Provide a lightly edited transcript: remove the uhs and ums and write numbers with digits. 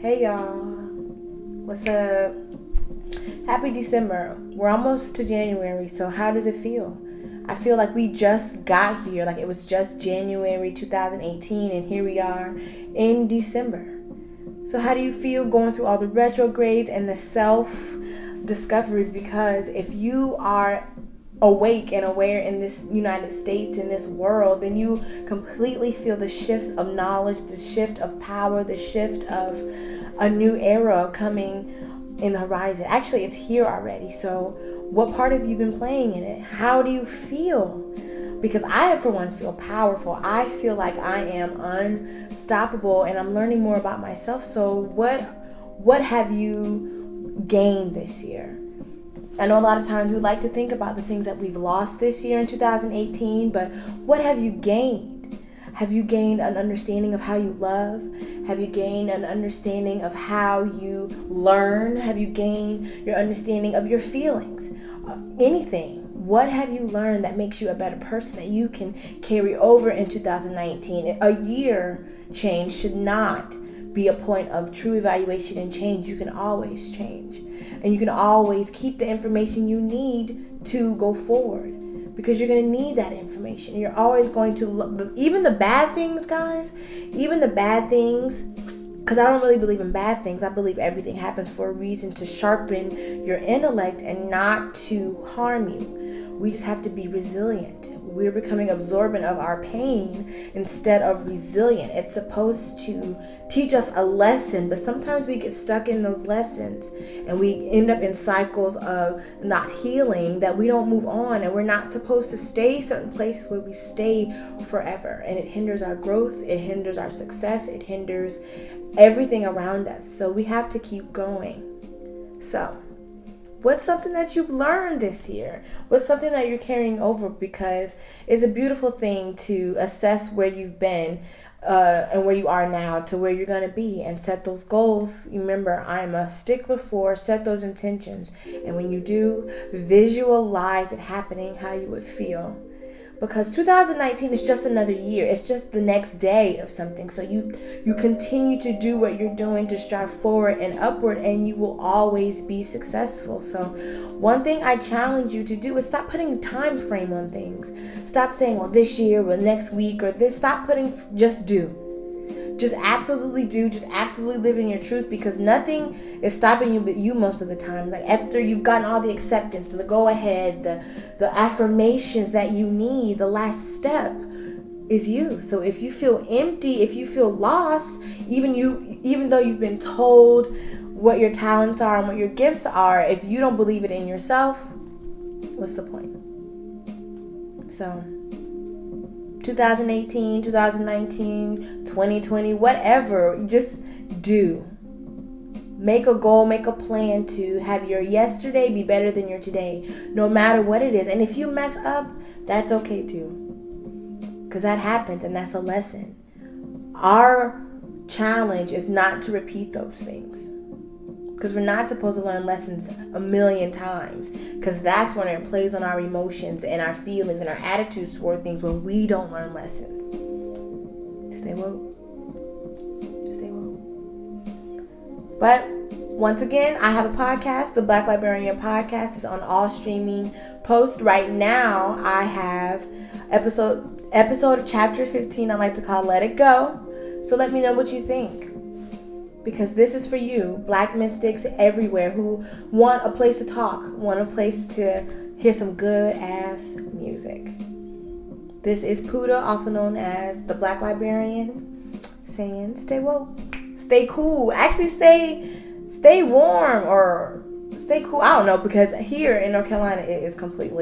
Hey y'all, what's up? Happy December. We're almost to January, so how does it feel? I feel like we just got here, like it was just January 2018, and here we are in December. So how do you feel going through all the retrogrades and the self-discovery? Because if you are awake and aware in this United States, in this world, then you completely feel the shift of knowledge, the shift of power, the shift of a new era coming in the horizon. Actually, it's here already. So what part have you been playing in it? How do you feel? Because I, for one, feel powerful. I feel like I am unstoppable and I'm learning more about myself. So what have you gained this year? I know a lot of times we like to think about the things that we've lost this year in 2018, but what have you gained? Have you gained an understanding of how you love? Have you gained an understanding of how you learn? Have you gained your understanding of your feelings? Anything. What have you learned that makes you a better person that you can carry over in 2019? A year change should not be a point of true evaluation and change. You can always change. And you can always keep the information you need to go forward, because you're going to need that information. You're always going to look, even the bad things, guys, even the bad things, because I don't really believe in bad things. I believe everything happens for a reason, to sharpen your intellect and not to harm you. We just have to be resilient. We're becoming absorbent of our pain instead of resilient. It's supposed to teach us a lesson, but sometimes we get stuck in those lessons and we end up in cycles of not healing, that we don't move on, and we're not supposed to stay certain places where we stay forever. And it hinders our growth, it hinders our success, it hinders everything around us. So we have to keep going. So what's something that you've learned this year? What's something that you're carrying over? Because it's a beautiful thing to assess where you've been and where you are now to where you're going to be, and set those goals. Remember, I'm a stickler for set those intentions. And when you do, visualize it happening how you would feel. Because 2019 is just another year. It's just the next day of something. So you continue to do what you're doing to strive forward and upward, and you will always be successful. So one thing I challenge you to do is stop putting a time frame on things. Stop saying, well, this year or next week or this. Stop putting, just do. Just absolutely do. Just absolutely live in your truth, because nothing is stopping you but you most of the time. Like after you've gotten all the acceptance, the go ahead, the affirmations that you need, the last step is you. So if you feel empty, if you feel lost, even though you've been told what your talents are and what your gifts are, if you don't believe it in yourself, what's the point? So 2018, 2019, 2020, whatever, just do. Make a goal, make a plan to have your yesterday be better than your today, no matter what it is. And if you mess up, that's okay too, because that happens and that's a lesson. Our challenge is not to repeat those things, because we're not supposed to learn lessons a million times, because that's when it plays on our emotions and our feelings and our attitudes toward things, when we don't learn lessons. Stay woke. Stay woke. But once again, I have a podcast, the Black Librarian Podcast. Is on all streaming posts. Right now, I have episode of chapter 15. I like to call Let It Go. So let me know what you think, because this is for you, Black mystics everywhere who want a place to talk, want a place to hear some good ass music. This is Puda, also known as the Black Librarian, saying stay woke, stay cool. Actually, stay warm or stay cool. I don't know, because here in North Carolina it is completely